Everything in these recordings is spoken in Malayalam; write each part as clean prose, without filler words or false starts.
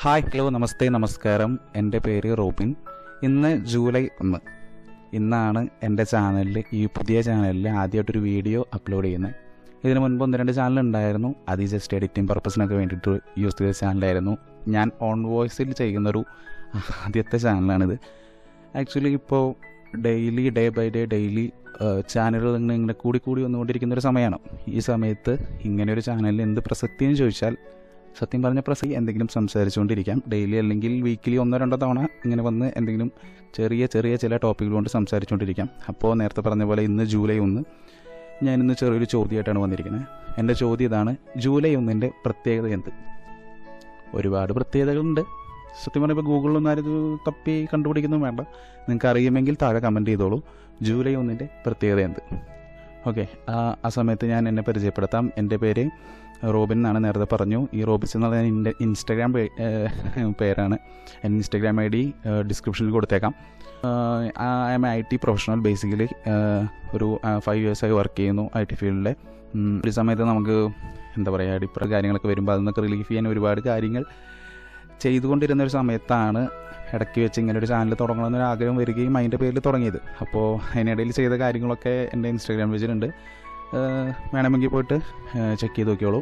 ഹായ് ഹലോ നമസ്തേ നമസ്കാരം. എൻ്റെ പേര് റോബിൻ. ഇന്ന് ജൂലൈ 1. ഇന്നാണ് എൻ്റെ ചാനലിൽ ഈ പുതിയ ചാനലിൽ ആദ്യമായിട്ടൊരു വീഡിയോ അപ്ലോഡ് ചെയ്യുന്നത്. ഇതിന് മുൻപ് 1-2 ചാനൽ ഉണ്ടായിരുന്നു. അത് ജസ്റ്റ് എഡിറ്റിംഗ് പർപ്പസിനൊക്കെ വേണ്ടിയിട്ട് യൂസ് ചെയ്ത ചാനലായിരുന്നു. ഞാൻ ഓൺ വോയിസിൽ ചെയ്യുന്നൊരു ആദ്യത്തെ ചാനലാണിത്. ആക്ച്വലി ഇപ്പോൾ ഡേ ബൈ ഡേ ചാനലുകൾ ഇങ്ങനെ കൂടി വന്നുകൊണ്ടിരിക്കുന്നൊരു സമയമാണ്. ഈ സമയത്ത് ഇങ്ങനെയൊരു ചാനലിൽ എന്ത് പ്രസക്തിയെന്ന് ചോദിച്ചാൽ സത്യം പറഞ്ഞ പ്രസക്തി എന്തെങ്കിലും സംസാരിച്ചുകൊണ്ടിരിക്കാം. ഡെയിലി അല്ലെങ്കിൽ വീക്കിലി 1-2 തവണ ഇങ്ങനെ വന്ന് എന്തെങ്കിലും ചെറിയ ചില ടോപ്പിക്കുകൾ കൊണ്ട് സംസാരിച്ചുകൊണ്ടിരിക്കാം. അപ്പോൾ നേരത്തെ പറഞ്ഞ പോലെ ഇന്ന് ജൂലൈ 1 ഞാനിന്ന് ചെറിയൊരു ചോദ്യമായിട്ടാണ് വന്നിരിക്കുന്നത്. എൻ്റെ ചോദ്യം ഇതാണ്: ജൂലൈ 1 പ്രത്യേകത എന്ത്? ഒരുപാട് പ്രത്യേകതകളുണ്ട്. സത്യം പറഞ്ഞാൽ ഇപ്പോൾ ഗൂഗിളിലൊന്നും ആരും തപ്പി കണ്ടുപിടിക്കൊന്നും വേണ്ട. നിങ്ങൾക്ക് അറിയുമെങ്കിൽ താഴെ കമൻറ്റ് ചെയ്തോളൂ. ജൂലൈ 1 പ്രത്യേകത എന്ത്? ഓക്കെ, ആ സമയത്ത് ഞാൻ എന്നെ പരിചയപ്പെടുത്താം. എൻ്റെ പേര് റോബിൻ എന്നാണ്. നേരത്തെ പറഞ്ഞു. ഈ റോബിൻസ് എന്നുള്ള എൻ്റെ ഇൻസ്റ്റഗ്രാം പേരാണ്. എൻ്റെ ഇൻസ്റ്റഗ്രാം ID ഡിസ്ക്രിപ്ഷനിൽ കൊടുത്തേക്കാം. I M IT professional. Basically ഒരു 5 years വർക്ക് ചെയ്യുന്നു IT ഫീൽഡിൽ. ഒരു സമയത്ത് നമുക്ക് എന്താ പറയുക, ഡിപ്രഷൻ കാര്യങ്ങളൊക്കെ വരുമ്പോൾ അതിൽ നിന്നൊക്കെ റിലീഫ് ചെയ്യാൻ ഒരുപാട് കാര്യങ്ങൾ ചെയ്തുകൊണ്ടിരുന്നൊരു സമയത്താണ് ഇടയ്ക്ക് വെച്ച് ഇങ്ങനെ ഒരു ചാനൽ തുടങ്ങണമെന്നൊരു ആഗ്രഹം വരികയും അതിൻ്റെ പേരിൽ തുടങ്ങിയത്. അപ്പോൾ അതിനിടയിൽ ചെയ്ത കാര്യങ്ങളൊക്കെ എൻ്റെ ഇൻസ്റ്റാഗ്രാം പേജിലുണ്ട്. വേണമെങ്കിൽ പോയിട്ട് ചെക്ക് ചെയ്ത് നോക്കിയോളൂ.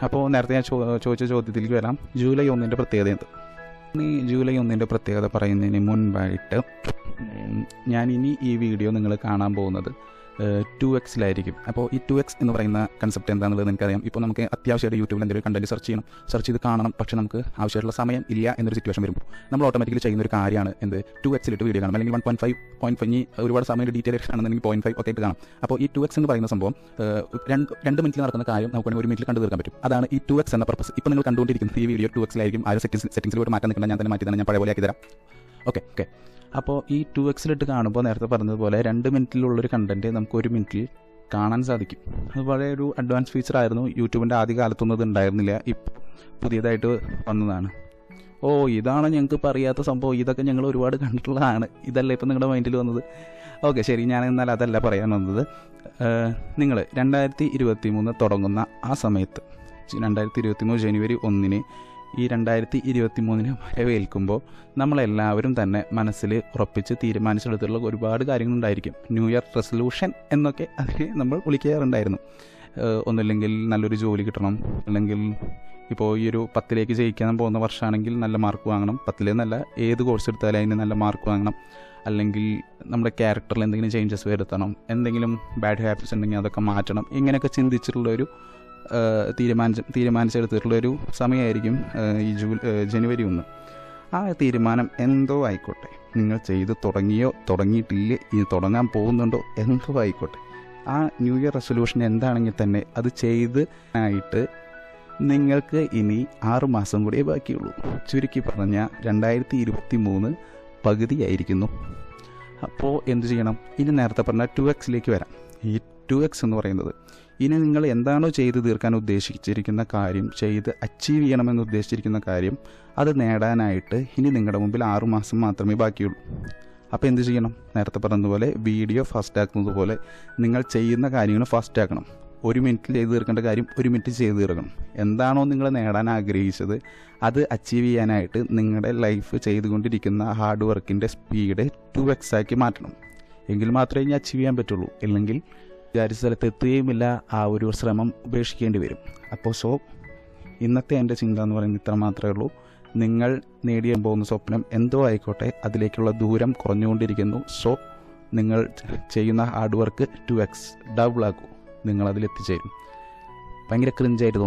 അപ്പോൾ നേരത്തെ ഞാൻ ചോദിച്ച ചോദ്യത്തിലേക്ക് വരാം. ജൂലൈ 1 പ്രത്യേകത എന്ത്? ജൂലൈ 1 പ്രത്യേകത പറയുന്നതിന് മുൻപായിട്ട് ഞാനിനി ഈ വീഡിയോ നിങ്ങൾ കാണാൻ പോകുന്നത് 2x അപ്പോൾ ഈ 2x എന്ന് പറയുന്ന കൺസെപ്റ്റ് എന്താണെന്നുള്ളത് എനിക്കറിയാം. ഇപ്പോൾ നമുക്ക് അത്യാവശ്യമായിട്ട് യൂട്യൂബിൽ എന്തെങ്കിലും കണ്ടന്റ് സെർച്ച് ചെയ്ത് കാണണം. പക്ഷേ നമുക്ക് ആവശ്യമായിട്ടുള്ള സമയം ഇല്ല എന്നൊരു സിറ്റുവേഷൻ വരുമ്പോൾ നമ്മൾ ഓട്ടോമാറ്റിക്കലി ചെയ്യുന്ന ഒരു കാര്യമാണ് എന്ത്, 2x വീഡിയോ കാണാം. അല്ലെങ്കിൽ 1.5, 0.5 ഒരുപാട് സമയം ഡീറ്റെയിൽ ആണെന്നുണ്ടെങ്കിൽ 0.5 ഒക്കെ ആയിട്ട് കാണാം. അപ്പോൾ ഈ 2x എന്ന് പറയുന്ന സംഭവം 2 മിനിറ്റിൽ നടക്കുന്ന കാര്യം നമുക്ക് 1 മിനിറ്റിൽ കണ്ടു തീർക്കാൻ പറ്റും. അതാണ് ഈ 2x എന്ന പർപ്പസ്. ഇപ്പോൾ നിങ്ങൾ കണ്ടുകൊണ്ടിരിക്കുന്ന ഈ വീഡിയോ 2x ആ സെറ്റിംഗ്സിലോട്ട് മാറ്റാൻ നിൽക്കണം. ഞാൻ തന്നെ മാറ്റി തന്നെ ഞാൻ പഴയ പോലെ ആക്കി തരാം. ഓക്കെ. അപ്പോൾ ഈ 2x കാണുമ്പോൾ നേരത്തെ പറഞ്ഞതുപോലെ 2 മിനിറ്റിലുള്ളൊരു കണ്ടൻറ്റ് നമുക്ക് 1 മിനിറ്റിൽ കാണാൻ സാധിക്കും. അത് വളരെ ഒരു അഡ്വാൻസ് ഫീച്ചർ ആയിരുന്നു. യൂട്യൂബിൻ്റെ ആദ്യ കാലത്തൊന്നും ഇത് ഉണ്ടായിരുന്നില്ല. ഇപ്പോൾ പുതിയതായിട്ട് വന്നതാണ്. ഇതാണ് ഞങ്ങൾക്ക് പറയാത്ത സംഭവം. ഇതൊക്കെ ഞങ്ങൾ ഒരുപാട് കണ്ടിട്ടുള്ളതാണ്. ഇതല്ല ഇപ്പം നിങ്ങളുടെ മൈൻഡിൽ വന്നത്. ഓക്കെ, ശരി. ഞാൻ എന്നാൽ അതല്ല പറയാൻ വന്നത്. നിങ്ങൾ 2023 തുടങ്ങുന്ന ആ സമയത്ത് 2023 ജനുവരി 1 ഈ 2023 വരവേൽക്കുമ്പോൾ നമ്മളെല്ലാവരും തന്നെ മനസ്സിൽ ഉറപ്പിച്ച് തീരുമാനിച്ചെടുത്തുള്ള ഒരുപാട് കാര്യങ്ങളുണ്ടായിരിക്കും. ന്യൂ ഇയർ റെസൊല്യൂഷൻ എന്നൊക്കെ അതിനെ നമ്മൾ വിളിക്കാറുണ്ടായിരുന്നു. ഒന്നുമില്ലെങ്കിൽ നല്ലൊരു ജോലി കിട്ടണം, അല്ലെങ്കിൽ ഇപ്പോൾ ഈ ഒരു 10ലേക്ക് ജയിക്കാൻ പോകുന്ന വർഷമാണെങ്കിൽ നല്ല മാർക്ക് വാങ്ങണം. 10 എന്നല്ല, ഏത് കോഴ്സ് എടുത്താലും അതിന് നല്ല മാർക്ക് വാങ്ങണം. അല്ലെങ്കിൽ നമ്മുടെ ക്യാരക്ടറിൽ എന്തെങ്കിലും ചേഞ്ചസ് വരുത്തണം, എന്തെങ്കിലും ബാഡ് ഹാബിറ്റ്സ് ഉണ്ടെങ്കിൽ അതൊക്കെ മാറ്റണം. ഇങ്ങനെയൊക്കെ ചിന്തിച്ചിട്ടുള്ളൊരു തീരുമാനിച്ചെടുത്തിട്ടുള്ളൊരു സമയമായിരിക്കും ഈ ജനുവരി 1. ആ തീരുമാനം എന്തോ ആയിക്കോട്ടെ, നിങ്ങൾ ചെയ്ത് തുടങ്ങിയിട്ടില്ലേ, ഇനി തുടങ്ങാൻ പോകുന്നുണ്ടോ, എന്തോ ആയിക്കോട്ടെ, ആ ന്യൂ ഇയർ റെസൊല്യൂഷൻ എന്താണെങ്കിൽ തന്നെ അത് ചെയ്ത് നിങ്ങൾക്ക് ഇനി 6 മാസം കൂടിയേ ബാക്കിയുള്ളൂ. ചുരുക്കി പറഞ്ഞാൽ 2023 പകുതിയായിരിക്കുന്നു. അപ്പോൾ എന്ത് ചെയ്യണം? ഇനി നേരത്തെ പറഞ്ഞ 2x വരാം. ഈ 2x എന്ന് പറയുന്നത് ഇനി നിങ്ങൾ എന്താണോ ചെയ്ത് തീർക്കാൻ ഉദ്ദേശിച്ചിരിക്കുന്ന കാര്യം, ചെയ്ത് അച്ചീവ് ചെയ്യണമെന്ന് ഉദ്ദേശിച്ചിരിക്കുന്ന കാര്യം, അത് നേടാനായിട്ട് ഇനി നിങ്ങളുടെ മുമ്പിൽ 6 മാസം മാത്രമേ ബാക്കിയുള്ളൂ. അപ്പോൾ എന്ത് ചെയ്യണം? നേരത്തെ പറഞ്ഞതുപോലെ വീഡിയോ ഫാസ്റ്റ് ആക്കുന്നത് പോലെ നിങ്ങൾ ചെയ്യുന്ന കാര്യങ്ങൾ ഫാസ്റ്റ് ആക്കണം. 1 മിനിറ്റിൽ ചെയ്ത് തീർക്കേണ്ട കാര്യം 1 മിനിറ്റ് ചെയ്ത് തീർക്കണം. എന്താണോ നിങ്ങൾ നേടാൻ ആഗ്രഹിച്ചത് അത് അച്ചീവ് ചെയ്യാനായിട്ട് നിങ്ങളുടെ ലൈഫ് ചെയ്തുകൊണ്ടിരിക്കുന്ന ഹാർഡ് വർക്കിൻ്റെ സ്പീഡ് 2x ആക്കി മാറ്റണം. എങ്കിൽ മാത്രമേ ഇനി അച്ചീവ് ചെയ്യാൻ പറ്റുള്ളൂ. ഇല്ലെങ്കിൽ വിചാരിച്ച സ്ഥലത്ത് എത്തുകയുമില്ല. ആ ഒരു ശ്രമം ഉപേക്ഷിക്കേണ്ടി വരും. അപ്പോൾ ഇന്നത്തെ എൻ്റെ ചിന്ത എന്ന് പറയുന്നത് ഇത്ര മാത്രമേ ഉള്ളൂ. നിങ്ങൾ നേടിയാൻ പോകുന്ന സ്വപ്നം എന്തോ ആയിക്കോട്ടെ, അതിലേക്കുള്ള ദൂരം കുറഞ്ഞുകൊണ്ടിരിക്കുന്നു. നിങ്ങൾ ചെയ്യുന്ന ഹാർഡ് വർക്ക് 2x ഡബിൾ ആക്കൂ. നിങ്ങളതിലെത്തിച്ചേരും. ഭയങ്കര ക്രിഞ്ചായിട്ട്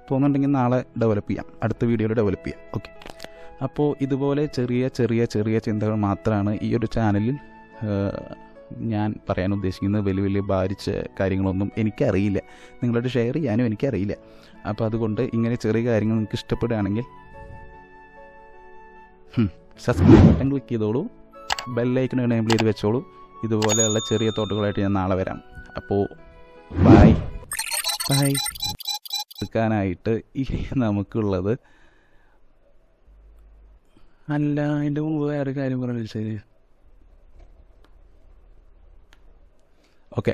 തോന്നുന്നുണ്ടെങ്കിൽ നാളെ ഡെവലപ്പ് ചെയ്യാം, അടുത്ത വീഡിയോയിൽ ഡെവലപ്പ് ചെയ്യാം. ഓക്കെ, അപ്പോൾ ഇതുപോലെ ചെറിയ ചിന്തകൾ മാത്രമാണ് ഈ ഒരു ചാനലിൽ ഞാൻ പറയാൻ ഉദ്ദേശിക്കുന്നത്. വലിയ ഭാരിച്ച കാര്യങ്ങളൊന്നും എനിക്കറിയില്ല. നിങ്ങളോട് ഷെയർ ചെയ്യാനും എനിക്കറിയില്ല. അപ്പോൾ അതുകൊണ്ട് ഇങ്ങനെ ചെറിയ കാര്യങ്ങൾ നിങ്ങൾക്ക് ഇഷ്ടപ്പെടുകയാണെങ്കിൽ സബ്സ്ക്രൈബ് ബട്ടൺ ക്ലിക്ക് ചെയ്തോളൂ, ബെല്ലൈക്കൺ എനേബിൾ ചെയ്ത് വെച്ചോളൂ. ഇതുപോലെയുള്ള ചെറിയ തോട്ടുകളായിട്ട് ഞാൻ നാളെ വരാം. അപ്പോൾ ബൈ. എടുക്കാനായിട്ട് നമുക്കുള്ളത് അല്ല, അതിൻ്റെ മുമ്പ് വേറെ കാര്യം പറഞ്ഞു. ശരി, ഓക്കെ.